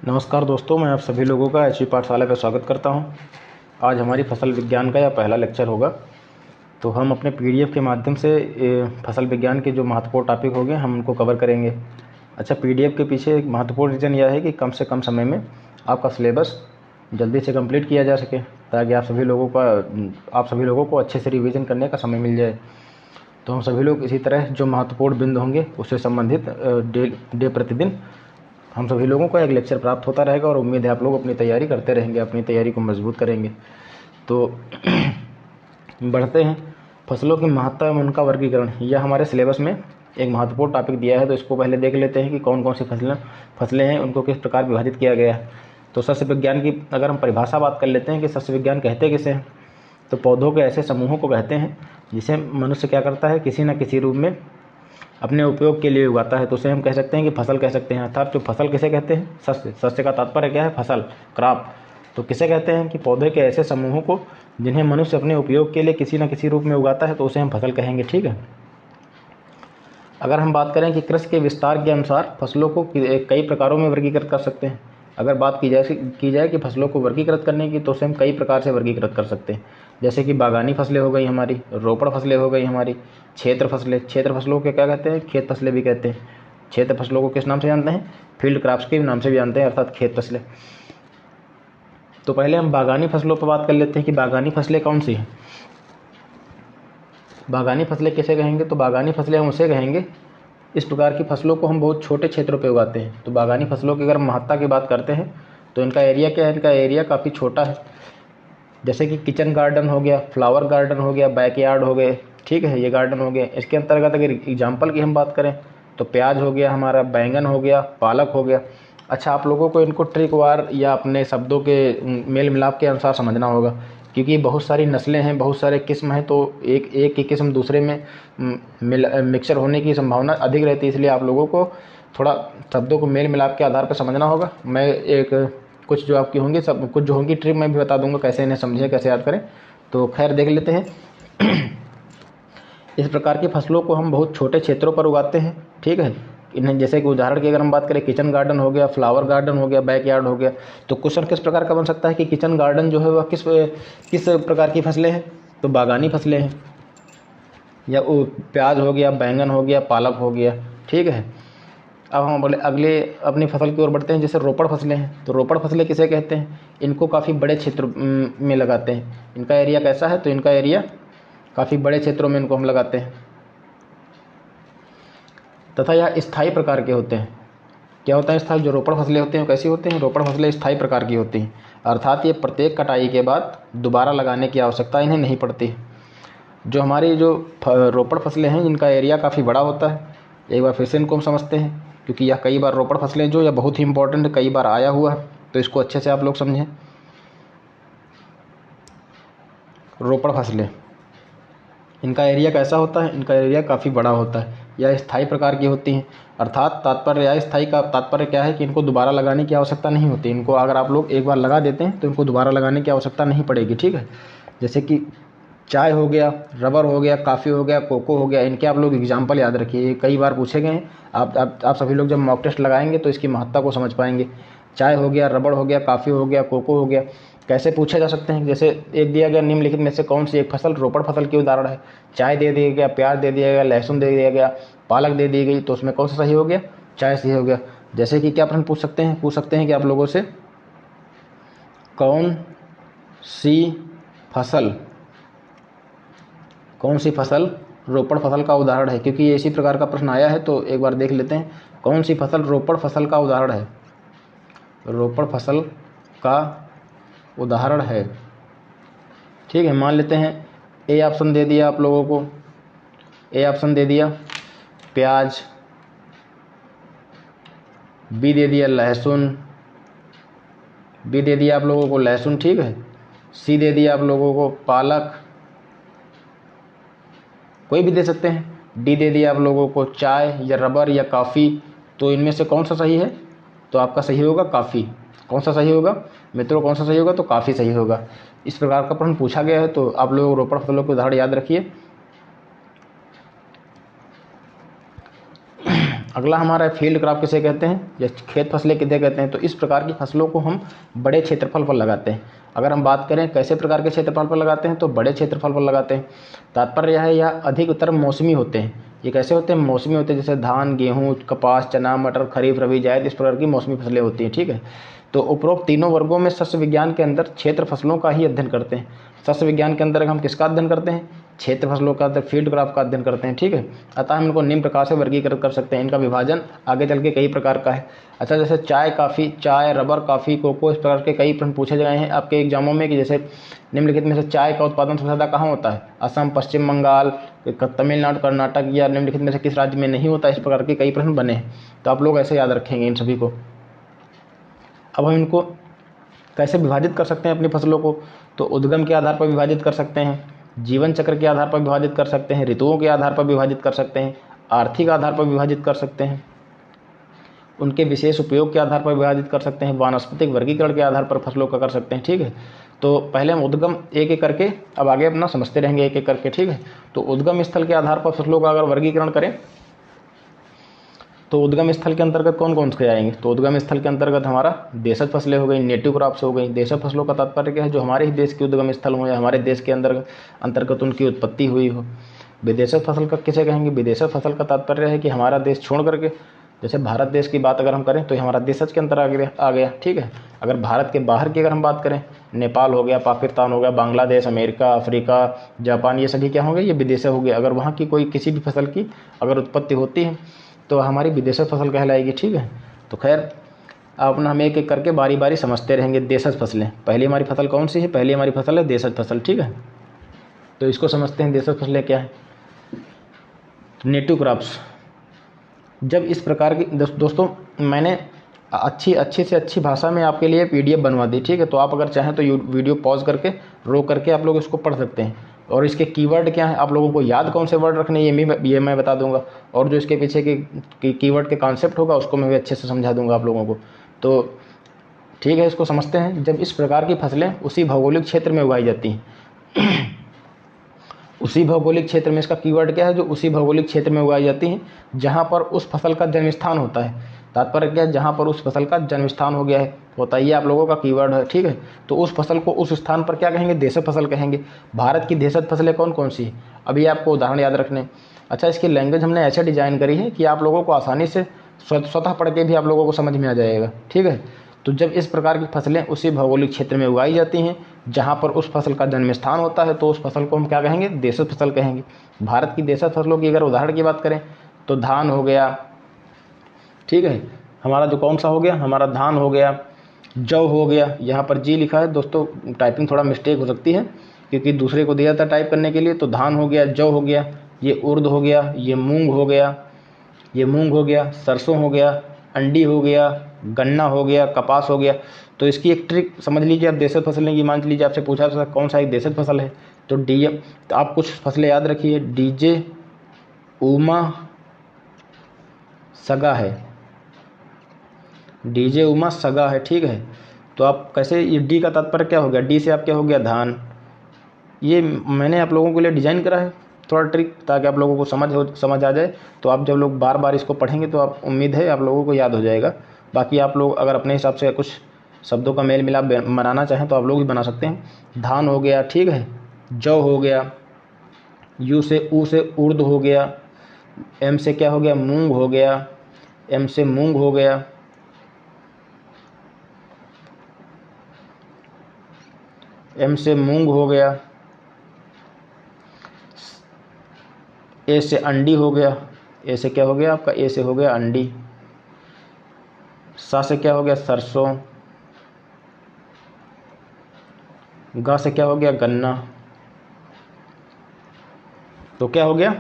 नमस्कार दोस्तों, मैं आप सभी लोगों का एचपी पाठशाला पर स्वागत करता हूं। आज हमारी फसल विज्ञान का यह पहला लेक्चर होगा। तो हम अपने पीडीएफ के माध्यम से फसल विज्ञान के जो महत्वपूर्ण टॉपिक होंगे हम उनको कवर करेंगे। अच्छा, पीडीएफ के पीछे एक महत्वपूर्ण रीज़न यह है कि कम से कम समय में आपका सिलेबस जल्दी से कंप्लीट किया जा सके, ताकि आप सभी लोगों को अच्छे से रिविज़न करने का समय मिल जाए। तो हम सभी लोग इसी तरह जो महत्वपूर्ण बिंदु होंगे उससे संबंधित डे प्रतिदिन हम सभी लोगों को एक लेक्चर प्राप्त होता रहेगा और उम्मीद है आप लोग अपनी तैयारी करते रहेंगे, अपनी तैयारी को मजबूत करेंगे। तो बढ़ते हैं, फसलों की महत्ता एवं उनका वर्गीकरण। यह हमारे सिलेबस में एक महत्वपूर्ण टॉपिक दिया है, तो इसको पहले देख लेते हैं कि कौन कौन सी फसलें हैं, उनको किस प्रकार विभाजित किया गया है। तो सस्य विज्ञान की अगर हम परिभाषा बात कर लेते हैं कि सस्य विज्ञान कहते किसे हैं, तो पौधों के ऐसे समूहों को कहते हैं जिसे मनुष्य क्या करता है, किसी न किसी रूप में अपने उपयोग के लिए उगाता है। तो उसे हम कह सकते हैं कि फसल कह सकते हैं। अर्थात जो फसल किसे कहते हैं, सस्य। सस्य का तात्पर्य क्या है, फसल, क्रॉप। तो किसे कहते हैं कि पौधे के ऐसे समूहों को जिन्हें मनुष्य अपने उपयोग के लिए किसी न किसी रूप में उगाता है, तो उसे हम फसल कहेंगे। ठीक है। अगर हम बात करें कि कृषि के विस्तार के अनुसार फसलों को कई प्रकारों में वर्गीकृत कर सकते हैं। अगर बात की जाए कि फसलों को वर्गीकृत करने की, तो उसे हम कई प्रकार से वर्गीकृत कर सकते हैं। जैसे कि बागानी फसलें हो गई हमारी, रोपड़ फसलें हो गई हमारी, क्षेत्र फसलें। क्षेत्र फसलों को क्या कहते हैं, खेत फसलें भी कहते हैं। क्षेत्र फसलों को किस नाम से जानते हैं, फील्ड क्रॉप्स के नाम से भी जानते हैं, अर्थात खेत फसलें। तो पहले हम बागानी फसलों पर बात कर लेते हैं कि बागानी फसलें कौन सी हैं। बागानी फसलें किसे कहेंगे, तो बागानी फसलें हम उसे कहेंगे, इस प्रकार की फसलों को हम बहुत छोटे क्षेत्रों पे उगाते हैं। तो बागानी फसलों की अगर महत्ता की बात करते हैं तो इनका एरिया क्या है, इनका एरिया काफ़ी छोटा है। जैसे कि किचन गार्डन हो गया, फ्लावर गार्डन हो गया, बैकयार्ड हो गए, ठीक है, ये गार्डन हो गए। इसके अंतर्गत अगर एग्जाम्पल की हम बात करें तो प्याज हो गया हमारा, बैंगन हो गया, पालक हो गया। अच्छा, आप लोगों को इनको ट्रिक वार या अपने शब्दों के मेल मिलाप के अनुसार समझना होगा, क्योंकि बहुत सारी नस्लें हैं, बहुत सारे किस्म हैं, तो एक ही किस्म दूसरे में मिक्सचर होने की संभावना अधिक रहती है। इसलिए आप लोगों को थोड़ा शब्दों को मेल मिलाप के आधार पर समझना होगा। मैं कुछ जो आपकी होंगी, सब कुछ जो होंगी ट्रिक मैं भी बता दूंगा, कैसे इन्हें समझें, कैसे याद करें। तो खैर देख लेते हैं। इस प्रकार की फसलों को हम बहुत छोटे क्षेत्रों पर उगाते हैं। ठीक है। इन्हें जैसे कि उदाहरण की अगर हम बात करें, किचन गार्डन हो गया, फ्लावर गार्डन हो गया, बैकयार्ड हो गया। तो क्वेश्चन किस प्रकार का बन सकता है कि किचन गार्डन जो है वह किस प्रकार की फसलें हैं, तो बागानी फसलें हैं। या प्याज हो गया, बैंगन हो गया, पालक हो गया। ठीक है। अब हम अगले अपनी फसल की ओर बढ़ते हैं, जैसे रोपड़ फसलें हैं। तो रोपड़ फसलें किसे कहते हैं, इनको काफ़ी बड़े क्षेत्र में लगाते हैं। इनका एरिया कैसा है, तो इनका एरिया काफ़ी बड़े क्षेत्रों में इनको हम लगाते हैं। तथा यह स्थायी प्रकार के होते हैं। क्या होता है स्थायी, जो रोपड़ फसलें होते हैं कैसी होती हैं, रोपड़ फसलें स्थायी प्रकार की होती हैं। अर्थात ये प्रत्येक कटाई के बाद दोबारा लगाने की आवश्यकता इन्हें नहीं पड़ती। जो हमारी जो रोपड़ फसलें हैं इनका एरिया काफ़ी बड़ा होता है। एक बार फिर से इनको हम समझते हैं, क्योंकि यह कई बार रोपड़ फसलें जो यह बहुत ही इंपॉर्टेंट कई बार आया हुआ है, तो इसको अच्छे से आप लोग समझें। रोपड़ फसलें, इनका एरिया कैसा होता है, इनका एरिया काफ़ी बड़ा होता है। यह स्थायी प्रकार की होती हैं। अर्थात तात्पर्य, या स्थायी का तात्पर्य क्या है कि इनको दोबारा लगाने की आवश्यकता नहीं होती। इनको अगर आप लोग एक बार लगा देते हैं तो इनको दोबारा लगाने की आवश्यकता नहीं पड़ेगी। ठीक है। जैसे कि चाय हो गया, रबर हो गया, काफ़ी हो गया, कोको हो गया, इनके आप लोग एग्जाम्पल याद रखिए, कई बार पूछे गए हैं। आप सभी लोग जब मॉक टेस्ट लगाएंगे तो इसकी महत्ता को समझ पाएंगे। चाय हो गया, रबड़ हो गया, काफ़ी हो गया, कोको हो गया, कैसे पूछे जा सकते हैं। जैसे एक दिया गया, निम्नलिखित में से कौन सी एक फसल रोपड़ फसल की उदाहरण है। चाय दे दिया गया, प्याज दे दिया गया, लहसुन दे दिया गया, पालक दे दी गई, तो उसमें कौन सा सही हो गया, चाय सही हो गया। जैसे कि क्या प्रश्न पूछ सकते हैं कि आप लोगों से कौन सी फसल रोपड़ फसल का उदाहरण है, क्योंकि ये इसी प्रकार का प्रश्न आया है। तो एक बार देख लेते हैं, कौन सी फसल रोपड़ फसल का उदाहरण है, रोपड़ फसल का उदाहरण है। ठीक है, मान लेते हैं ए ऑप्शन दे दिया आप लोगों को, ए ऑप्शन दे दिया प्याज, बी दे दिया लहसुन, बी दे दिया आप लोगों को लहसुन, ठीक है, सी दे दिया आप लोगों को पालक, कोई भी दे सकते हैं, डी दे दिया आप लोगों को चाय या रबर या कॉफ़ी। तो इनमें से कौन सा सही है, तो आपका सही होगा काफ़ी। कौन सा सही होगा मित्रों, कौन सा सही होगा, तो काफ़ी सही होगा। इस प्रकार का प्रश्न पूछा गया है, तो आप लोग रोपड़ फसलों के उदाहरण याद रखिए। अगला हमारा फील्ड क्रॉप किसे कहते हैं, या खेत फसलें किसे कहते हैं। तो इस प्रकार की फसलों को हम बड़े क्षेत्रफल पर लगाते हैं। अगर हम बात करें कैसे प्रकार के क्षेत्रफल पर लगाते हैं, तो बड़े क्षेत्रफल पर लगाते हैं। तात्पर्य है यह अधिकतर मौसमी होते हैं। ये कैसे होते हैं, मौसमी होते हैं, जैसे धान, गेहूँ, कपास, चना, मटर, खरीफ, रबी, जायद, इस प्रकार की मौसमी फसलें होती हैं। ठीक है, तो उपरोक्त तीनों वर्गों में सस्य विज्ञान के अंदर क्षेत्र फसलों का ही अध्ययन करते हैं। सस्य विज्ञान के अंदर हम किसका अध्ययन करते हैं, क्षेत्र फसलों का, फील्ड क्रॉप का अध्ययन करते हैं। ठीक है, अतः हम इनको निम्न प्रकार से वर्गीकृत कर सकते हैं। इनका विभाजन आगे चल के कई प्रकार का है। अच्छा, जैसे चाय, काफ़ी, चाय, रबर, कॉफ़ी, कोको, इस प्रकार के कई प्रश्न पूछे गए हैं आपके एग्जामों में कि जैसे निम्नलिखित में से चाय का उत्पादन सबसे ज़्यादा कहाँ होता है, असम, पश्चिम बंगाल, तमिलनाडु, कर्नाटक, या निम्नलिखित में से किस राज्य में नहीं होता। इस प्रकार के कई प्रश्न बने हैं, तो आप लोग ऐसे याद रखेंगे इन सभी को। अब हम इनको कैसे विभाजित कर सकते हैं अपनी फसलों को, तो उद्गम के आधार पर विभाजित कर सकते हैं, जीवन चक्र के आधार पर विभाजित कर सकते हैं, ऋतुओं के आधार पर विभाजित कर सकते हैं, आर्थिक आधार पर विभाजित कर सकते हैं, उनके विशेष उपयोग के आधार पर विभाजित कर सकते हैं, वानस्पतिक वर्गीकरण के आधार पर फसलों का कर सकते हैं। ठीक है, तो पहले हम उद्गम एक एक करके अब आगे अपना समझते रहेंगे एक एक करके। ठीक है, तो उद्गम स्थल के आधार पर फसलों का अगर वर्गीकरण करें तो उद्गम स्थल के अंतर्गत कौन कौन से आएंगे, तो उद्गम स्थल के अंतर्गत हमारा देशज फसलें हो गई, नेटिव क्रॉप्स हो गई। देशज फसलों का तात्पर्य क्या है, जो हमारे ही देश के उद्गम स्थल हो या हमारे देश के अंतर्गत उनकी उत्पत्ति हुई हो। विदेशज फसल का किसे कहेंगे, विदेशज फसल का तात्पर्य है कि हमारा देश छोड़ करके, जैसे भारत देश की बात अगर हम करें तो ये हमारा देशज के अंतर आ गया। ठीक है, अगर भारत के बाहर की अगर हम बात करें, नेपाल हो गया, पाकिस्तान हो गया, बांग्लादेश, अमेरिका, अफ्रीका, जापान, ये सभी क्या होंगे, ये विदेशज हो गए। अगर वहाँ की कोई किसी भी फसल की अगर उत्पत्ति होती है तो हमारी विदेशज फसल कहलाएगी। ठीक है, तो खैर अपना हम एक एक करके बारी बारी समझते रहेंगे। देशज फसलें, पहली हमारी फसल कौन सी है, पहली हमारी फसल है देशज फसल। ठीक है, तो इसको समझते हैं देशज फसलें क्या है। नेटिव क्रॉप्स, जब इस प्रकार की दोस्तों मैंने अच्छी से अच्छी भाषा में आपके लिए PDF बनवा दी। ठीक है, तो आप अगर चाहें तो वीडियो पॉज करके रोक करके आप लोग इसको पढ़ सकते हैं। और इसके कीवर्ड क्या है, आप लोगों को याद कौन से वर्ड रखने ये मैं बता दूंगा, और जो इसके पीछे के कीवर्ड के कॉन्सेप्ट होगा उसको मैं भी अच्छे से समझा दूंगा आप लोगों को। तो ठीक है, इसको समझते हैं। जब इस प्रकार की फसलें उसी भौगोलिक क्षेत्र में उगाई जाती हैं उसी भौगोलिक क्षेत्र में, इसका कीवर्ड क्या है, जो उसी भौगोलिक क्षेत्र में उगाई जाती हैं जहाँ पर उस फसल का जन्म स्थान होता है। तात्पर्य क्या है, जहाँ पर उस फसल का जन्म स्थान हो गया है होता है, ये आप लोगों का कीवर्ड है। ठीक है, तो उस फसल को उस स्थान पर क्या कहेंगे, देशज फसल कहेंगे। भारत की देशज फसलें कौन कौन सी है, अभी आपको उदाहरण याद रखने। अच्छा, इसकी लैंग्वेज हमने ऐसे डिजाइन करी है कि आप लोगों को आसानी से स्वतः पढ़ के भी आप लोगों को समझ में आ जाएगा। ठीक है, तो जब इस प्रकार की फसलें उसी भौगोलिक क्षेत्र में उगाई जाती हैं जहाँ पर उस फसल का जन्म स्थान होता है, तो उस फसल को हम क्या कहेंगे, देशज फसल कहेंगे। भारत की देशज फसलों की अगर उदाहरण की बात करें तो धान हो गया। ठीक है, हमारा जो कौन सा हो गया, हमारा धान हो गया, जौ हो गया। यहाँ पर जी लिखा है दोस्तों, टाइपिंग थोड़ा मिस्टेक हो सकती है क्योंकि दूसरे को दिया था टाइप करने के लिए। तो धान हो गया, जौ हो गया, ये उर्द हो गया, ये मूंग हो गया, ये मूंग हो गया, सरसों हो गया, अंडी हो गया, गन्ना हो गया, कपास हो गया। तो इसकी एक ट्रिक समझ लीजिए आप देशज फसलें की। मान लीजिए आपसे पूछा था कौन सा एक देशज फसल है, तो तो आप कुछ फसलें याद रखिए, डीजे, उमा, सगा है, डीजे, उमा, सगा है। ठीक है, तो आप कैसे, ये डी का तात्पर्य क्या हो गया, डी से आप क्या हो गया, धान। ये मैंने आप लोगों के लिए डिज़ाइन करा है थोड़ा ट्रिक, ताकि आप लोगों को समझ आ जाए। तो आप जब लोग बार बार इसको पढ़ेंगे तो आप उम्मीद है आप लोगों को याद हो जाएगा। बाकी आप लोग अगर अपने हिसाब से कुछ शब्दों का मेल मिलाप बनाना चाहें तो आप लोग भी बना सकते हैं। धान हो गया, ठीक है, जौ हो गया, यू से ऊ से उर्द हो गया, एम से क्या हो गया, मूंग हो गया, एम से मूंग हो गया, एम से मूंग हो गया, ए से अंडी हो गया, ए से क्या हो गया आपका, ए से हो गया अंडी, सा से क्या हो गया, सरसों, गा से क्या हो गया, गन्ना। तो क्या हो गया,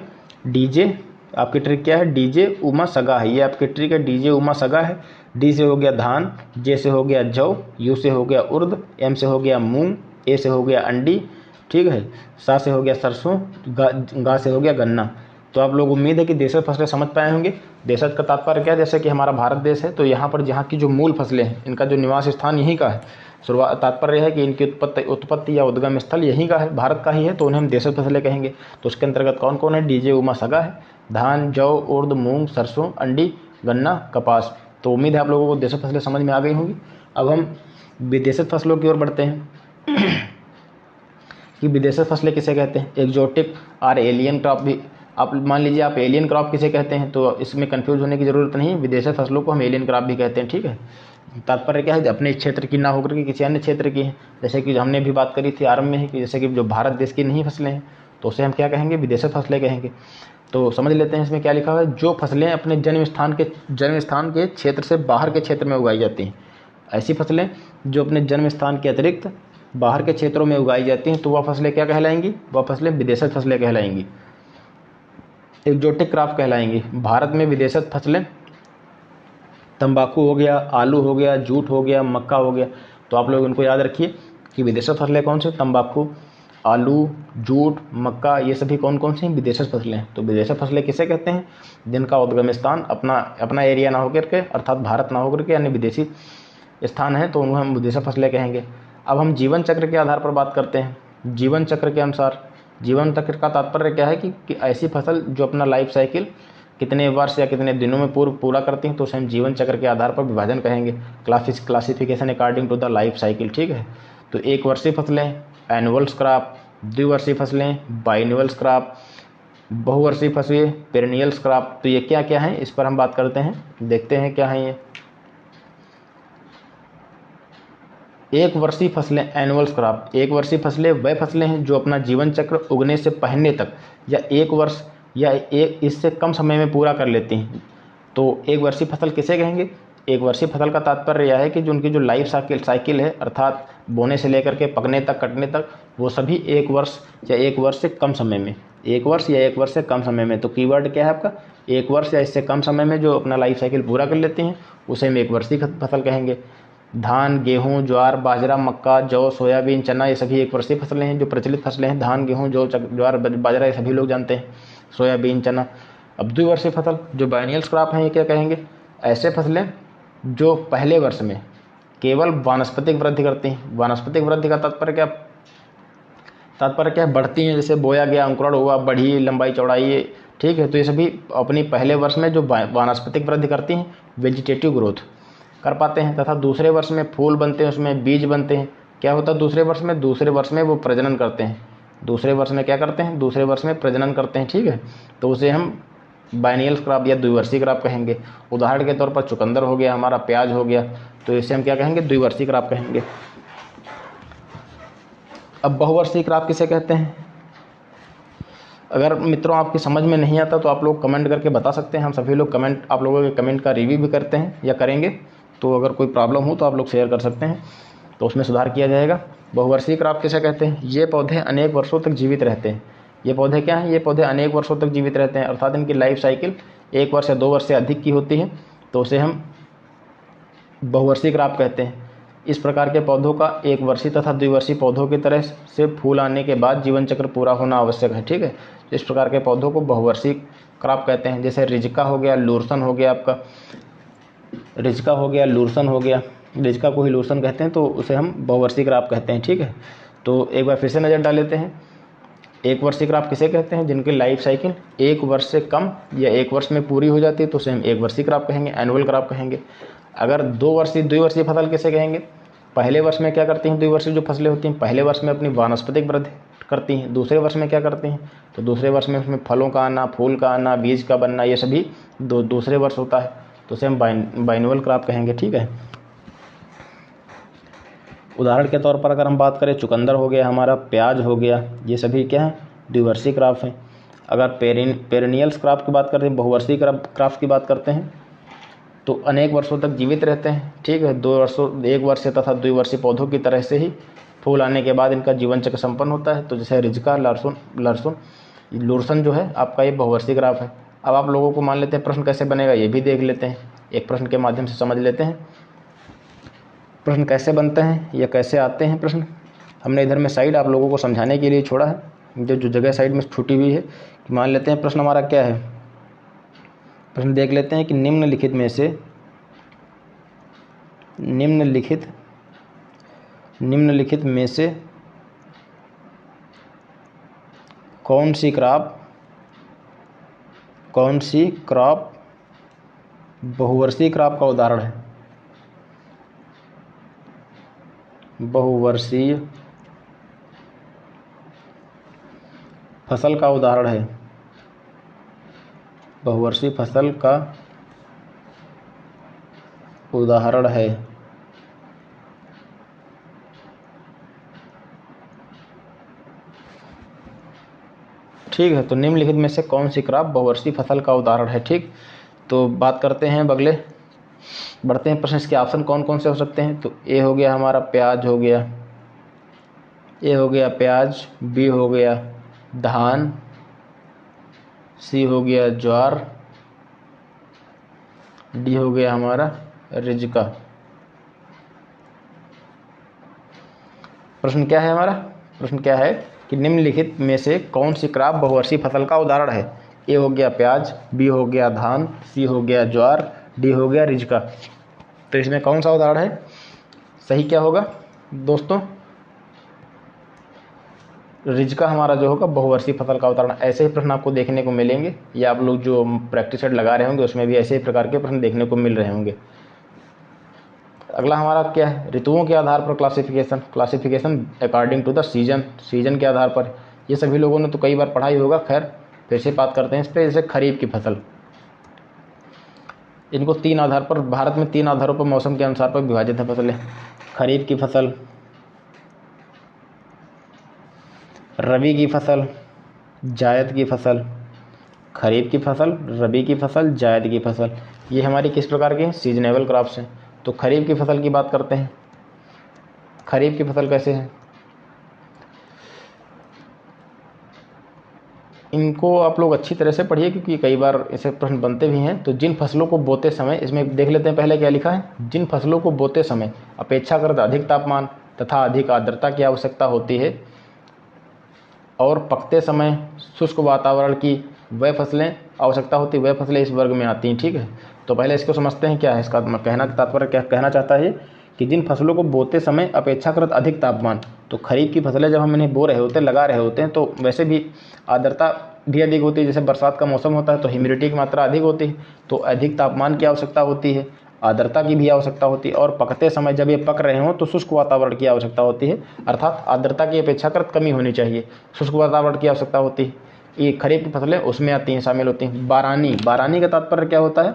डीजे, आपकी ट्रिक क्या है, डीजे उमा सगा है, ये आपकी ट्रिक है, डीजे उमा सगा है। डी से हो गया धान, जे से हो गया जौ, यू से हो गया उर्द, एम से हो गया मूंग, ए से हो गया अंडी, ठीक है, सा से हो गया सरसों, गा से हो गया गन्ना। तो आप लोग उम्मीद है कि देशज फसलें समझ पाए होंगे। देशज का तात्पर्य क्या है, जैसे कि हमारा भारत देश है तो यहाँ पर जहाँ की जो मूल फसलें हैं इनका जो निवास स्थान यहीं का है, शुरुआत तात्पर्य है कि इनकी उत्पत्ति या उद्गम स्थल यहीं का है, भारत का ही है, तो उन्हें हम देशज फसलें कहेंगे। तो उसके अंतर्गत कौन कौन है, डीजे उमा सगा है, धान, जौ, उर्द, मूंग, सरसों, अंडी गन्ना, कपास। तो उम्मीद है आप लोगों को देशज फसलें समझ में आ गई होंगी। अब हम विदेशज फसलों की ओर बढ़ते हैं कि विदेशज फसलें किसे कहते हैं। एक्जोटिक और एलियन क्रॉप भी, आप मान लीजिए आप एलियन क्रॉप किसे कहते हैं, तो इसमें कंफ्यूज होने की ज़रूरत नहीं है। विदेशज फसलों को हम एलियन क्रॉप भी कहते हैं, ठीक है। तात्पर्य क्या है, अपने क्षेत्र की ना होकर के किसी अन्य क्षेत्र की है। जैसे कि हमने भी बात करी थी आरंभ में ही कि जैसे कि जो भारत देश की नहीं फसलें हैं तो उसे हम क्या कहेंगे, विदेशज फसलें कहेंगे। तो समझ लेते हैं इसमें क्या लिखा हुआ है। जो फसलें अपने जन्म स्थान के क्षेत्र से बाहर के क्षेत्र में उगाई जाती हैं, ऐसी फसलें जो अपने जन्म स्थान के अतिरिक्त बाहर के क्षेत्रों में उगाई जाती हैं, तो वह फसलें क्या कहलाएंगी, वह फसलें विदेशज फसलें कहलाएंगी, एक्जोटिक क्रॉप कहलाएंगी। भारत में विदेशज फसलें तंबाकू हो गया, आलू हो गया, जूट हो गया, मक्का हो गया। तो आप लोग इनको याद रखिए कि विदेशज फसलें कौन सी, तंबाकू, आलू, जूट, मक्का, ये सभी कौन कौन सी विदेशज फसलें हैं। तो विदेशज फसलें किसे कहते हैं, जिनका उद्गम स्थान अपना एरिया ना होकर के, अर्थात भारत ना होकर के अन्य विदेशी स्थान है, तो उन्हें हम विदेशज फसलें कहेंगे। अब हम जीवन चक्र के आधार पर बात करते हैं। जीवन चक्र के अनुसार, जीवन चक्र का तात्पर्य क्या है कि ऐसी फसल जो अपना लाइफ साइकिल कितने वर्ष या कितने दिनों में पूरा करती हैं, तो उसे हम जीवन चक्र के आधार पर विभाजन कहेंगे। Classification according to the life cycle, ठीक है। तो एक वर्षीय फसलें एनुअल्स क्रॉप, द्विवर्षीय फसलें बाइनवल्स क्रॉप, बहुवर्षीय फसलें पेरेनियल्स क्रॉप। तो ये क्या क्या है, इस पर हम बात करते हैं, देखते हैं क्या है ये। एक वर्षीय फसलें एनुअल्स क्रॉप, एक वर्षीय फसलें वह फसलें हैं जो अपना जीवन चक्र उगने से पहले तक या एक वर्ष या एक इससे कम समय में पूरा कर लेती हैं। तो एक वर्षीय फसल किसे कहेंगे, एक वर्षीय फसल का तात्पर्य यह है कि जो उनकी जो लाइफ साइकिल है, अर्थात बोने से लेकर के पकने तक, कटने तक, वो सभी एक वर्ष या एक वर्ष से कम समय में, एक वर्ष या एक वर्ष से कम समय में। तो कीवर्ड क्या है आपका, एक वर्ष या इससे कम समय में जो अपना लाइफ साइकिल पूरा कर लेती हैं, उसे हम एक वर्षीय फसल कहेंगे। धान, गेहूं, ज्वार, बाजरा, मक्का, जौ, सोयाबीन, चना, ये सभी एक वर्षीय फसलें हैं, जो प्रचलित फसलें हैं। धान, गेहूं, जौ, ज्वार, बाजरा, ये सभी लोग जानते हैं, सोयाबीन, चना। अब द्विवर्षीय फसल जो बाइनियल्स क्रॉप हैं, ये क्या कहेंगे, ऐसे फसलें जो पहले वर्ष में केवल वानस्पतिक वृद्धि करती हैं। वानस्पतिक वृद्धि का तात्पर्य क्या है, बढ़ती हैं, जैसे बोया गया, अंकुरण हुआ, बढ़ी, लंबाई चौड़ाई, ठीक है। तो ये सभी अपनी पहले वर्ष में जो वानस्पतिक वृद्धि करती हैं, वेजिटेटिव ग्रोथ कर पाते हैं, तथा दूसरे वर्ष में फूल बनते हैं, उसमें बीज बनते हैं। क्या होता है दूसरे वर्ष में वो प्रजनन करते हैं। दूसरे वर्ष में क्या करते हैं, दूसरे वर्ष में प्रजनन करते हैं, ठीक है। तो उसे हम बाइनियल्स क्रॉप या द्विवर्षीय क्रॉप कहेंगे। उदाहरण के तौर पर चुकंदर हो गया, हमारा प्याज हो गया, तो इसे हम क्या कहेंगे, द्विवर्षीय क्रॉप कहेंगे। अब बहुवर्षीय क्रॉप किसे कहते हैं। अगर मित्रों आपकी समझ में नहीं आता तो आप लोग कमेंट करके बता सकते हैं। हम सभी लोग आप लोगों के कमेंट का रिव्यू भी करते हैं या करेंगे। तो अगर कोई प्रॉब्लम हो तो आप लोग शेयर कर सकते हैं, तो उसमें सुधार किया जाएगा। बहुवर्षीय क्रॉप किसे कहते हैं, ये पौधे अनेक वर्षों तक जीवित रहते हैं। ये पौधे क्या हैं, ये पौधे अनेक वर्षों तक जीवित रहते हैं, अर्थात इनकी लाइफ साइकिल 1 वर्ष या 2 वर्ष से अधिक की होती है, तो उसे हम बहुवर्षीय क्रॉप कहते हैं। इस प्रकार के पौधों का एक वर्षीय तथा द्विवर्षीय पौधों की तरह से फूल आने के बाद जीवन चक्र पूरा होना आवश्यक है, ठीक है। इस प्रकार के पौधों को बहुवर्षीय क्रॉप कहते हैं। जैसे रिजका हो गया, लूरसन हो गया, आपका रिजका हो गया, लूरसन हो गया, रिजका को ही लूरसन कहते हैं, तो उसे हम बहुवर्षीय क्रॉप कहते हैं, ठीक है। तो एक बार फिर से नज़र डाल लेते हैं। एक वर्षीय क्रॉप किसे कहते हैं, जिनकी लाइफ साइकिल 1 वर्ष से कम या 1 वर्ष में पूरी हो जाती है, तो उसे हम एक वर्षीय क्रॉप कहेंगे, एनुअल क्रॉप कहेंगे। अगर द्विवर्षीय फसल किसे कहेंगे, पहले वर्ष में क्या करती हैं द्विवर्षीय जो फसलें होती हैं, पहले वर्ष में अपनी वानस्पतिक वृद्धि करती हैं। दूसरे वर्ष में क्या करती हैं, तो दूसरे वर्ष में उसमें फलों का आना, फूल का आना, बीज का बनना, ये सभी दूसरे वर्ष होता है, तो उसे हम बाइनवल क्रॉप कहेंगे, ठीक है। उदाहरण के तौर पर अगर हम बात करें, चुकंदर हो गया, हमारा प्याज हो गया, ये सभी क्या है, द्विवर्षीय क्रॉप हैं। अगर पेरेनियल्स क्रॉप की बात करते हैं, बहुवर्षीय क्रॉप की बात करते हैं, तो अनेक वर्षों तक जीवित रहते हैं, ठीक है। 1 वर्ष तथा द्विवर्षीय पौधों की तरह से ही फूल आने के बाद इनका जीवन चक्र संपन्न होता है। तो जैसे रिजका, लूरसन जो है आपका, ये बहुवर्षीय क्रॉप है। अब आप लोगों को मान लेते हैं प्रश्न कैसे बनेगा, ये भी देख लेते हैं, एक प्रश्न के माध्यम से समझ लेते हैं प्रश्न कैसे बनते हैं या कैसे आते हैं प्रश्न। हमने इधर में साइड आप लोगों को समझाने के लिए छोड़ा है, जो जगह साइड में छूटी हुई है। मान लेते हैं प्रश्न हमारा क्या है, प्रश्न देख लेते हैं कि निम्नलिखित में से कौन सी क्रॉप बहुवर्षीय क्रॉप का उदाहरण है, बहुवर्षीय फसल का उदाहरण है, बहुवर्षीय फसल का उदाहरण है। ठीक है, तो निम्नलिखित में से कौन सी क्रॉप बहुवर्षीय फसल का उदाहरण है। ठीक, तो बात करते हैं, अगले बढ़ते हैं प्रश्न। इसके ऑप्शन कौन कौन से हो सकते हैं। तो ए हो गया हमारा प्याज हो गया, ए हो गया प्याज, बी हो गया धान, सी हो गया ज्वार, डी हो गया हमारा रिजका। प्रश्न क्या है हमारा, प्रश्न क्या है कि निम्नलिखित में से कौन सी क्रॉप बहुवर्षीय फसल का उदाहरण है। ए हो गया प्याज, बी हो गया धान, सी हो गया ज्वार, डी हो गया रिजका। तो इसमें कौन सा उदाहरण है, सही क्या होगा दोस्तों, रिजका हमारा जो होगा बहुवर्षीय फसल का उदाहरण। ऐसे ही प्रश्न आपको देखने को मिलेंगे, या आप लोग जो प्रैक्टिस सेट लगा रहे होंगे उसमें भी ऐसे ही प्रकार के प्रश्न देखने को मिल रहे होंगे। अगला हमारा क्या है, ऋतुओं के आधार पर classification, classification according to the season, season के आधार पर। ये सभी लोगों ने तो कई बार पढ़ा ही होगा, खैर फिर से बात करते हैं इस पर। जैसे खरीफ की फसल, इनको 3 आधार पर, भारत में 3 आधारों पर मौसम के अनुसार पर विभाजित है फसलें। खरीफ की फसल, रबी की फसल, जायद की फसल। खरीफ की फसल, रबी की फसल, जायद की फसल, ये हमारी किस प्रकार की सीजनेबल क्रॉप्स हैं। तो खरीफ की फसल की बात करते हैं। खरीफ की फसल कैसे है, इनको आप लोग अच्छी तरह से पढ़िए, क्योंकि कई बार ऐसे प्रश्न बनते भी हैं। तो जिन फसलों को बोते समय, इसमें देख लेते हैं पहले क्या लिखा है। जिन फसलों को बोते समय अपेक्षाकृत अधिक तापमान तथा अधिक आर्द्रता की आवश्यकता होती है और पकते समय शुष्क वातावरण की वह फसलें आवश्यकता होती, वह फसलें इस वर्ग में आती हैं। ठीक है, तो पहले इसको समझते हैं क्या है इसका कहना तात्पर्य, क्या कहना चाहता है कि जिन फसलों को बोते समय अपेक्षाकृत अधिक तापमान, तो खरीफ की फसलें जब हम इन्हें बो रहे होते हैं, लगा रहे होते हैं, तो वैसे भी आर्द्रता भी अधिक होती है। जैसे बरसात का मौसम होता है तो ह्यूमिडिटी की मात्रा अधिक होती है, तो अधिक तापमान की आवश्यकता होती है, आर्द्रता की भी आवश्यकता होती है। और पकते समय जब ये पक रहे हों तो शुष्क वातावरण की आवश्यकता होती है, अर्थात आर्द्रता की अपेक्षाकृत कमी होनी चाहिए, शुष्क वातावरण की आवश्यकता होती है। ये खरीफ की फसलें उसमें आती हैं, शामिल होती हैं। बारानी, बारानी का तात्पर्य क्या होता है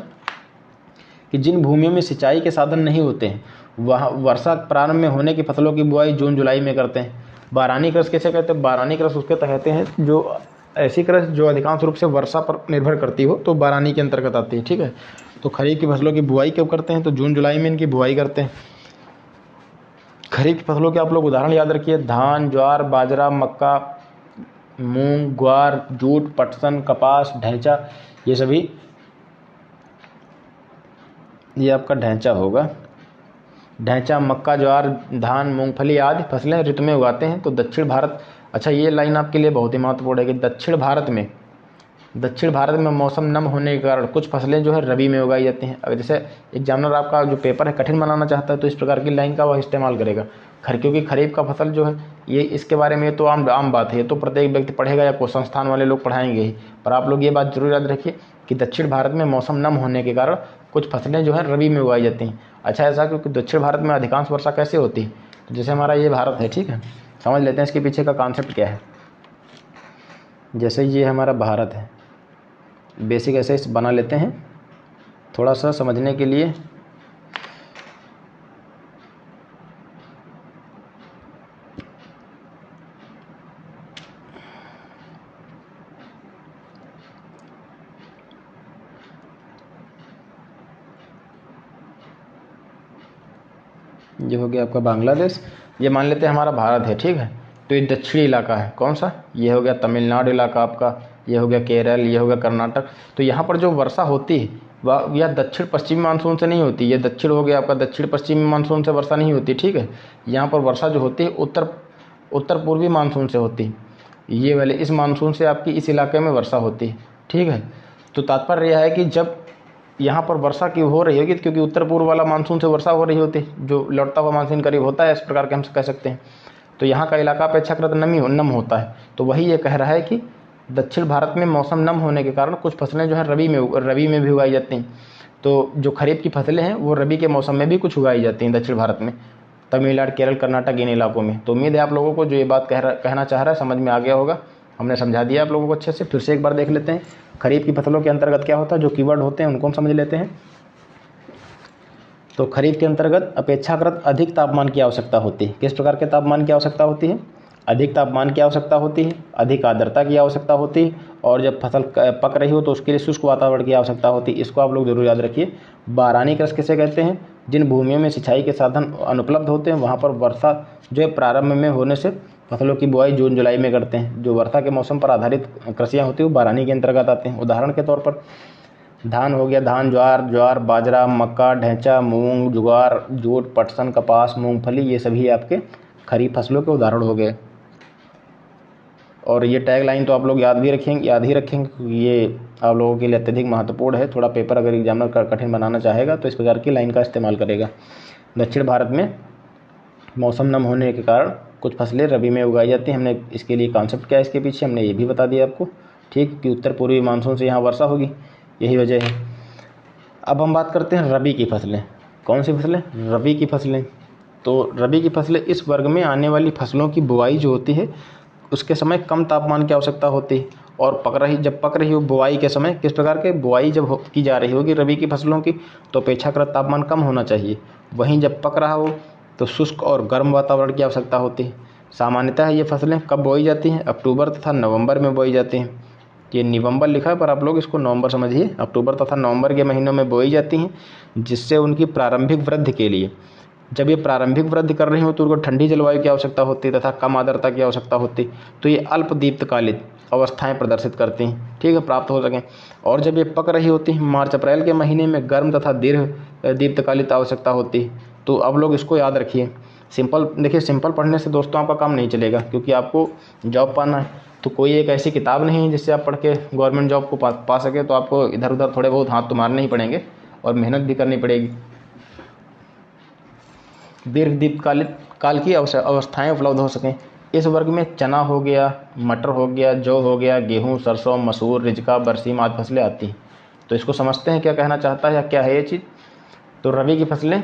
कि जिन भूमियों में सिंचाई के साधन नहीं होते हैं, वहाँ वर्षा प्रारंभ में होने की फसलों की बुआई जून जुलाई में करते हैं। बारानी कृषि किसे कहते हैं, बारानी कृषि उसके कहते हैं जो ऐसी कृषि जो अधिकांश रूप से वर्षा पर निर्भर करती हो, तो बारानी के अंतर्गत आती है। ठीक है, तो खरीफ की फसलों की बुआई कब करते हैं, तो जून जुलाई में इनकी बुआई करते हैं। खरीफ की फसलों के आप लोग उदाहरण याद रखिए, धान, ज्वार, बाजरा, मक्का, मूंग, ग्वार, जूट, पटसन, कपास, ढैंचा, ये सभी, ये आपका ढैंचा होगा। ढैंचा, मक्का, ज्वार, धान, मूंगफली आदि फसलें ऋतु में उगाते हैं। तो दक्षिण भारत, अच्छा ये लाइन आपके लिए बहुत ही महत्वपूर्ण है कि दक्षिण भारत में मौसम नम होने के कारण कुछ फसलें जो है रबी में उगाई जाती हैं। अगर जैसे एग्जामिनर आपका जो पेपर है कठिन बनाना चाहता है तो इस प्रकार की लाइन का वह इस्तेमाल करेगा। क्योंकि खरीफ का फसल जो है ये, इसके बारे में तो आम बात है, ये तो प्रत्येक व्यक्ति पढ़ेगा या कोई संस्थान वाले लोग पढ़ाएंगे ही। पर आप लोग ये बात जरूर याद रखिए कि दक्षिण भारत में मौसम नम होने के कारण कुछ फसलें जो है रबी में उगाई जाती हैं। अच्छा, ऐसा क्योंकि दक्षिण भारत में अधिकांश वर्षा कैसे होती है, तो जैसे हमारा ये भारत है, ठीक है, समझ लेते हैं इसके पीछे का कॉन्सेप्ट क्या है। जैसे ये हमारा भारत है, बेसिक ऐसे बना लेते हैं थोड़ा सा समझने के लिए। ये हो गया आपका बांग्लादेश, ये मान लेते हैं हमारा भारत है, ठीक है। तो ये दक्षिणी इलाका है, कौन सा, ये हो गया तमिलनाडु इलाका आपका, ये हो गया केरल, ये हो गया कर्नाटक। तो यहाँ पर जो वर्षा होती है वह यह दक्षिण पश्चिमी मानसून से नहीं होती, ये दक्षिण हो गया आपका, दक्षिण पश्चिमी मानसून से वर्षा नहीं होती, ठीक है। यहाँ पर वर्षा जो होती है उत्तर पूर्वी मानसून से होती है, ये वाले इस मानसून से आपकी इस इलाके में वर्षा होती है, ठीक है। तो तात्पर्य यह है कि जब यहाँ पर वर्षा की हो रही होगी, क्योंकि उत्तर पूर्व वाला मानसून से वर्षा हो रही होती है, जो लौटता हुआ मानसून करीब होता है, इस प्रकार के हम कह सकते हैं। तो यहाँ का इलाका अपेक्षाकृत नम होता है। तो वही ये कह रहा है कि दक्षिण भारत में मौसम नम होने के कारण कुछ फसलें जो है रबी में भी उगाई जाती हैं। तो जो खरीफ की फसलें हैं वो रबी के मौसम में भी कुछ उगाई जाती हैं दक्षिण भारत में, तमिलनाडु, केरल, कर्नाटक, इन इलाकों में। तो उम्मीद है आप लोगों को जो ये बात कहना चाह रहा है समझ में आ गया होगा। हमने समझा दिया आप लोगों को अच्छे से। फिर से एक बार देख लेते हैं खरीफ की फसलों के अंतर्गत क्या होता है, जो कीवर्ड होते हैं उनको हम समझ लेते हैं। तो खरीफ के अंतर्गत अपेक्षाकृत अधिक तापमान की आवश्यकता होती है। किस प्रकार के तापमान की आवश्यकता होती है? अधिक तापमान की आवश्यकता होती है, अधिक आर्द्रता की आवश्यकता होती है, और जब फसल पक रही हो तो उसके लिए शुष्क वातावरण की आवश्यकता होती है। इसको आप लोग जरूर याद रखिए। बारानी कृषि किसे कहते हैं? जिन भूमियों में सिंचाई के साधन अनुपलब्ध होते हैं वहाँ पर वर्षा जो है प्रारंभ में होने से फसलों की बुआई जून जुलाई में करते हैं। जो वर्षा के मौसम पर आधारित कृषियाँ होती हैं वो बारानी के अंतर्गत आते हैं। उदाहरण के तौर पर धान हो गया, धान, ज्वार, बाजरा, मक्का, ढैंचा, मूंग, जुगार, जूट, पटसन, कपास, मूंगफली, ये सभी आपके खरीफ फसलों के उदाहरण हो गए। और ये टैग लाइन तो आप लोग याद ही रखेंगे क्योंकि ये आप लोगों के लिए अत्यधिक महत्वपूर्ण है। थोड़ा पेपर अगर एग्जामिनर कठिन बनाना चाहेगा तो इस प्रकार की लाइन का इस्तेमाल करेगा। दक्षिण भारत में मौसम नम होने के कारण कुछ फसलें रबी में उगाई जाती हैं। हमने इसके लिए कॉन्सेप्ट क्या है इसके पीछे हमने ये भी बता दिया आपको, ठीक, कि उत्तर पूर्वी मानसून से यहाँ वर्षा होगी, यही वजह है। अब हम बात करते हैं रबी की फसलें। कौन सी फसलें? रबी की फसलें। तो रबी की फसलें इस वर्ग में आने वाली फसलों की बुआई जो होती है उसके समय कम तापमान की आवश्यकता होती है, और जब पक रही हो बुआई के समय किस प्रकार के बुआई जब की जा रही होगी रबी की फसलों की तो अपेक्षाकृत तापमान कम होना चाहिए। वहीं जब पक रहा हो तो शुष्क और गर्म वातावरण की आवश्यकता होती है। सामान्यतः ये फसलें कब बोई जाती हैं? अक्टूबर तथा नवंबर में बोई जाती हैं। ये नवंबर लिखा है पर आप लोग इसको नवंबर समझिए। अक्टूबर तथा नवंबर के महीनों में बोई जाती हैं, जिससे उनकी प्रारंभिक वृद्धि के लिए, जब ये प्रारंभिक वृद्धि कर रही हो तो उनको ठंडी जलवायु की आवश्यकता होती है तथा कम आर्द्रता की आवश्यकता होती है। तो ये अल्प दीप्तकालिक अवस्थाएं प्रदर्शित करती हैं, ठीक है, प्राप्त हो सकें। और जब ये पक रही होती है मार्च अप्रैल के महीने में गर्म तथा दीर्घ दीप्तकालिक आवश्यकता होती है। तो अब लोग इसको याद रखिए। सिंपल देखिए, सिंपल पढ़ने से दोस्तों आपका काम नहीं चलेगा, क्योंकि आपको जॉब पाना है। तो कोई एक ऐसी किताब नहीं है जिससे आप पढ़ के गवर्नमेंट जॉब को पा सके। तो आपको इधर उधर थोड़े बहुत हाथ तो मारने ही पड़ेंगे और मेहनत भी करनी पड़ेगी। दीर्घ दीप्तकालिक काल की अवस्थाएं उपलब्ध हो सकें। इस वर्ग में चना हो गया, मटर हो गया, जौ हो गया, गेहूं, सरसों, मसूर, रिजका, बरसीम आदि फसलें आती हैं। तो इसको समझते हैं क्या कहना चाहता है या क्या है ये चीज़। तो रबी की फसलें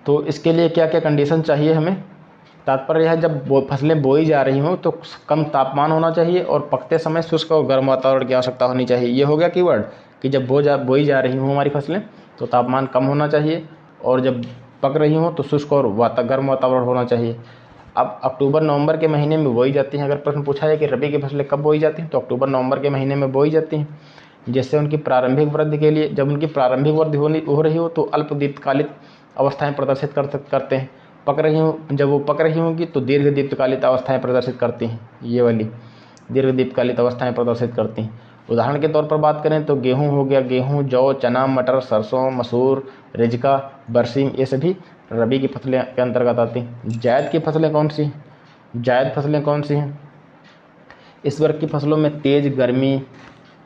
तो इसके लिए क्या क्या कंडीशन चाहिए हमें? तात्पर्य है जब फसलें बोई जा रही हों तो कम तापमान होना चाहिए और पकते समय शुष्क और गर्म वातावरण की आवश्यकता होनी चाहिए। ये हो गया कीवर्ड कि जब बोई जा रही हों हमारी फसलें तो तापमान कम होना चाहिए, और जब पक रही हों तो शुष्क और गर्म वातावरण होना चाहिए। अब अक्टूबर नवंबर के महीने में बोई जाती हैं। अगर प्रश्न पूछा जाए कि रबी की फसलें कब बोई जाती हैं तो अक्टूबर नवंबर के महीने में बोई जाती हैं, जिससे उनकी प्रारंभिक वृद्धि के लिए, जब उनकी प्रारंभिक वृद्धि हो रही हो तो अल्प दीप्तकालिक अवस्थाएं प्रदर्शित करते हैं। जब वो पक रही होंगी तो दीर्घ दीप्तकालिक अवस्थाएं प्रदर्शित करती हैं। ये वाली दीर्घ दीप्तकालिक अवस्थाएं प्रदर्शित करती हैं। उदाहरण के तौर पर बात करें तो गेहूं हो गया, गेहूं, जौ, चना, मटर, सरसों, मसूर, रिजका, बरसीम, ये सभी रबी की फसलें के अंतर्गत आती हैं। जायद की फसलें कौन सी? जायद फसलें कौन सी हैं? इस वर्ग की फसलों में तेज गर्मी,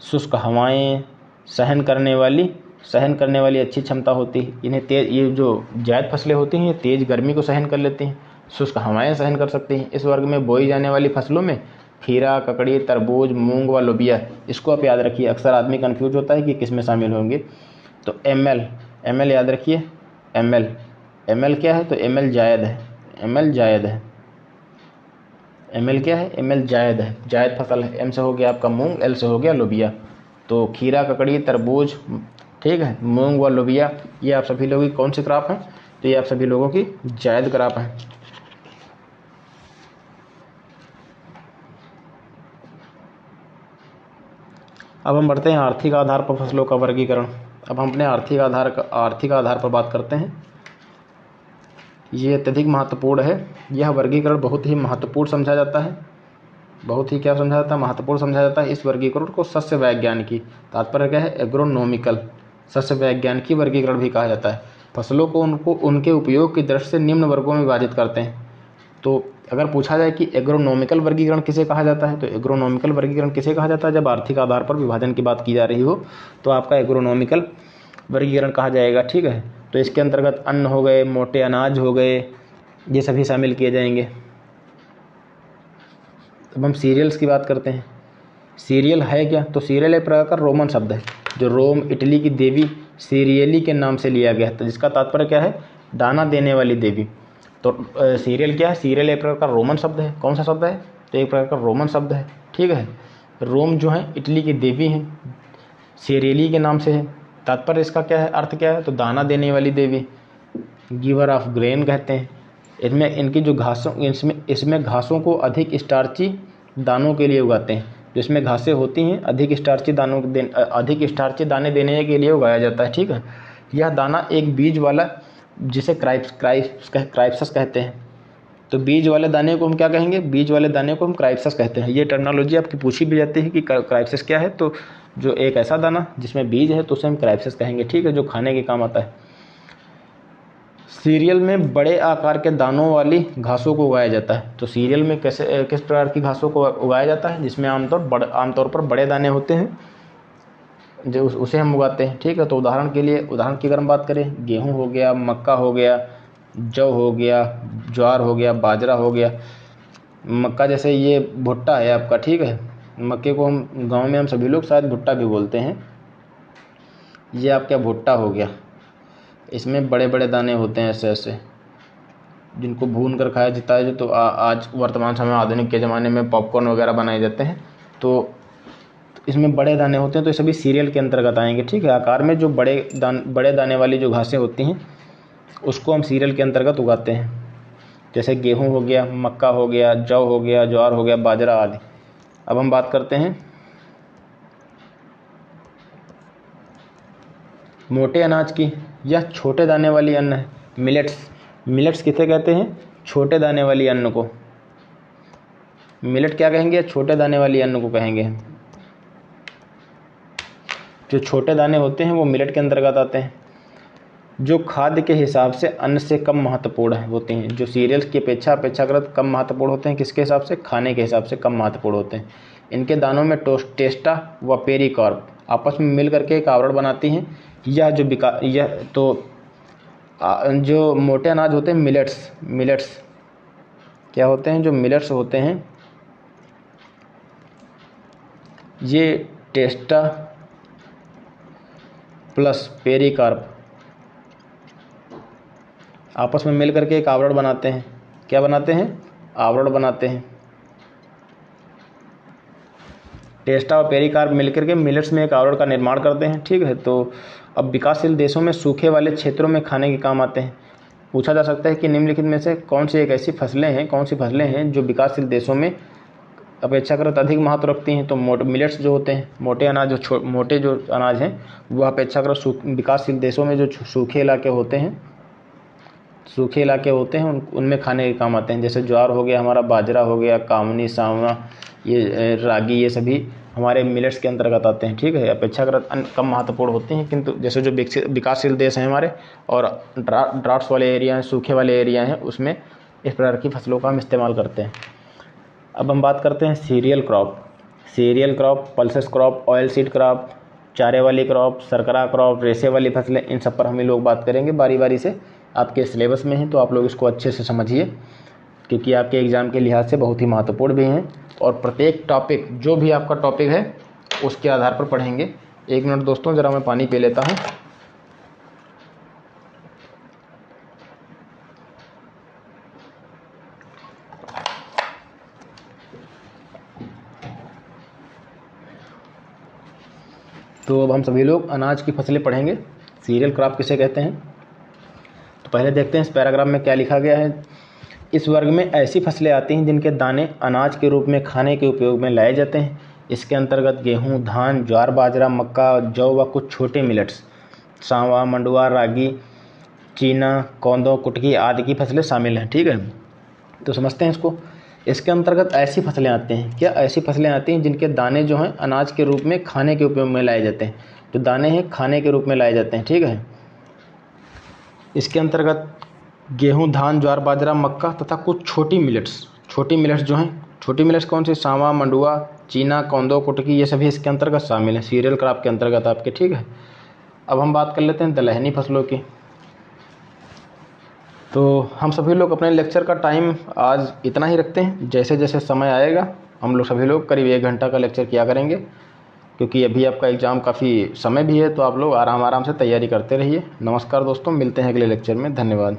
शुष्क हवाएं सहन करने वाली अच्छी क्षमता होती है। ये जो जायद फसलें होती हैं ये तेज गर्मी को सहन कर लेती हैं, शुष्क हवाएं सहन कर सकती हैं। इस वर्ग में बोई जाने वाली फसलों में खीरा, ककड़ी, तरबूज, मूंग व लोबिया, इसको आप याद रखिए। अक्सर आदमी कंफ्यूज होता है कि किस में शामिल होंगे। तो एमएल याद रखिए। एमएल क्या है? तो एमएल जायद है। एमएल क्या है? एमएल जायद है, जायद फसल है। एम से हो गया आपका मूंग, एल से हो गया लोबिया। तो खीरा, ककड़ी, तरबूज, ठीक है, मूंग व लोबिया, ये आप सभी लोगों की कौन सी क्रॉप है? तो ये आप सभी लोगों की जायद क्रॉप है। अब हम बढ़ते हैं आर्थिक आधार पर फसलों का वर्गीकरण। अब हम अपने आर्थिक आधार पर बात करते हैं। ये अत्यधिक महत्वपूर्ण है। यह वर्गीकरण बहुत ही महत्वपूर्ण समझा जाता है। बहुत ही क्या समझा जाता है? महत्वपूर्ण समझा जाता है। इस वर्गीकरण को सस्य वैज्ञानिकी, तात्पर्य क्या है? एग्रोनॉमिकल, सस्य वैज्ञानिकी वर्गीकरण भी कहा जाता है। फसलों को उनके उपयोग की दृष्टि से निम्न वर्गों में विभाजित करते हैं। तो अगर पूछा जाए कि एग्रोनॉमिकल वर्गीकरण किसे कहा जाता है, तो एग्रोनॉमिकल वर्गीकरण किसे कहा जाता है? जब आर्थिक आधार पर विभाजन की बात की जा रही हो तो आपका एग्रोनॉमिकल वर्गीकरण कहा जाएगा, ठीक है। तो इसके अंतर्गत अन्न हो गए, मोटे अनाज हो गए, ये सभी शामिल किए जाएंगे। अब हम सीरियल्स की बात करते हैं। सीरियल है क्या? तो सीरियल एक प्रकार का रोमन शब्द है जो रोम इटली की देवी सीरियली के नाम से लिया गया है, तो जिसका तात्पर्य क्या है? दाना देने वाली देवी। तो सीरियल क्या है? सीरियल एक प्रकार का रोमन शब्द है। कौन सा शब्द है? तो एक प्रकार का रोमन शब्द है, ठीक है। रोम जो है इटली की देवी हैं, सीरियली के नाम से है। तात्पर्य इसका क्या है? अर्थ क्या है? तो दाना देने वाली देवी, गिवर ऑफ ग्रेन कहते हैं। इसमें इनकी जो घासों इसमें घासों को अधिक स्टार्ची दानों के लिए उगाते हैं। जिसमें घासें होती हैं अधिक स्टार्ची दाने देने के लिए उगाया जाता है, ठीक है। यह दाना एक बीज वाला, जिसे क्राइप्सस कहते हैं। तो बीज वाले दाने को हम क्या कहेंगे? बीज वाले दाने को हम क्राइप्सस कहते हैं। ये टर्मिनोलॉजी आपकी पूछी भी जाती है कि क्राइप्सस क्या है। तो जो एक ऐसा दाना जिसमें बीज है तो उसे हम क्राइप्सस कहेंगे, ठीक है, जो खाने के काम आता है। सीरियल में बड़े आकार के दानों वाली घासों को उगाया जाता है। तो सीरियल में किस प्रकार की घासों को उगाया जाता है? जिसमें आमतौर पर बड़े दाने होते हैं, जो उसे हम उगाते हैं, ठीक है। तो उदाहरण की अगर हम बात करें, गेहूं हो गया, मक्का हो गया, जौ हो गया, ज्वार हो गया, बाजरा हो गया। मक्का जैसे ये भुट्टा है आपका, ठीक है। मक्के को हम गांव में हम सभी लोग शायद भुट्टा भी बोलते हैं। ये आपका भुट्टा हो गया, इसमें बड़े बड़े दाने होते हैं ऐसे ऐसे, जिनको भून कर खाया जाता है। तो आज वर्तमान समय आधुनिक के ज़माने में पॉपकॉर्न वगैरह बनाए जाते हैं। तो इसमें बड़े दाने होते हैं, तो ये सभी सीरियल के अंतर्गत आएंगे, ठीक है। आकार में जो बड़े दाने वाली जो घासें होती हैं उसको हम सीरियल के अंतर्गत उगाते हैं। जैसे गेहूँ हो गया, मक्का हो गया, जौ हो गया, ज्वार हो गया, बाजरा आदि। अब हम बात करते हैं मोटे अनाज की। यह छोटे दाने वाली अन्न है, मिलेट्स किसे कहते हैं? छोटे दाने वाली अन्न को मिलेट क्या कहेंगे? छोटे दाने वाली अन्न को कहेंगे। जो छोटे दाने होते हैं वो मिलेट के अंतर्गत आते हैं, जो खाद्य के हिसाब से अन्न से कम महत्वपूर्ण होते हैं। जो सीरियल्स की अपेक्षाकृत कम महत्वपूर्ण होते हैं, किसके हिसाब से? खाने के हिसाब से कम महत्वपूर्ण होते हैं। इनके दानों में टेस्टा व पेरिकार्प आपस में मिल करके एक आवरण बनाती हैं। जो मोटे अनाज होते हैं मिलेट्स क्या होते हैं? जो मिलेट्स होते हैं ये टेस्टा प्लस पेरिकार्प आपस में मिल करके एक आवरण बनाते हैं। क्या बनाते हैं? आवरण बनाते हैं। टेस्टा और पेरिकार्प मिलकर के मिलेट्स में एक आवरण का निर्माण करते हैं, ठीक है। तो अब विकासशील देशों में सूखे वाले क्षेत्रों में खाने के काम आते हैं। पूछा जा सकता है कि निम्नलिखित में से कौन सी फसलें हैं जो विकासशील देशों में अपेक्षाकृत अधिक महत्व रखती हैं? तो मिलेट्स जो होते हैं, मोटे जो अनाज हैं वह अपेक्षाकृत विकासशील देशों में जो सूखे इलाके होते हैं उनमें खाने के काम आते हैं। जैसे ज्वार हो गया हमारा, बाजरा हो गया, कामनी, सांवला, ये रागी, ये सभी हमारे मिलेट्स के अंतर्गत आते हैं, ठीक है। अपेक्षाकृत कम महत्वपूर्ण होते हैं, किंतु जैसे जो विकासशील देश हैं हमारे और ड्राफ्ट्स वाले एरिया हैं, सूखे वाले एरिया हैं, उसमें इस प्रकार की फसलों का हम इस्तेमाल करते हैं। अब हम बात करते हैं cereal crop, pulses crop, oil seed crop, चारे वाली क्रॉप, सरकरा क्रॉप, रेशे वाली फसलें। इन सब पर हम लोग बात करेंगे बारी बारी से। आपके सिलेबस में है तो आप लोग इसको अच्छे से समझिए, क्योंकि आपके एग्ज़ाम के लिहाज से बहुत ही महत्वपूर्ण भी हैं। और प्रत्येक टॉपिक, जो भी आपका टॉपिक है उसके आधार पर पढ़ेंगे। 1 मिनट दोस्तों, ज़रा मैं पानी पी लेता हूँ। तो अब हम सभी लोग अनाज की फसलें पढ़ेंगे। सीरियल क्रॉप किसे कहते हैं? तो पहले देखते हैं इस पैराग्राफ में क्या लिखा गया है। इस वर्ग में ऐसी फसलें आती हैं जिनके दाने अनाज के रूप में खाने के उपयोग में लाए जाते हैं। इसके अंतर्गत गेहूं, धान, ज्वार, बाजरा, मक्का, जौ व कुछ छोटे मिलेट्स, सांवा, मंडुआ, रागी, चीना, कौंदो, कुटकी आदि की फसलें शामिल हैं, ठीक है। तो समझते हैं इसको। इसके अंतर्गत ऐसी फसलें आती हैं, क्या ऐसी फसलें आती हैं जिनके दाने जो हैं अनाज के रूप में खाने के उपयोग में लाए जाते हैं। जो दाने हैं खाने के रूप में लाए जाते हैं, ठीक है। इसके अंतर्गत गेहूं, धान, ज्वार, बाजरा, मक्का तथा कुछ छोटी मिलेट्स जो हैं, छोटी मिलेट्स कौन सी? सांवा, मंडुआ, चीना, कौंदो, कुटकी, ये सभी इसके अंतर्गत शामिल हैं, सीरियल क्रॉप के अंतर्गत आपके, ठीक है। अब हम बात कर लेते हैं दलहनी फसलों की। तो हम सभी लोग अपने लेक्चर का टाइम आज इतना ही रखते हैं, जैसे जैसे समय आएगा हम लोग सभी लोग करीब 1 घंटा का लेक्चर किया करेंगे, क्योंकि अभी आपका एग्ज़ाम काफ़ी समय भी है, तो आप लोग आराम आराम से तैयारी करते रहिए। नमस्कार दोस्तों, मिलते हैं अगले लेक्चर में। धन्यवाद।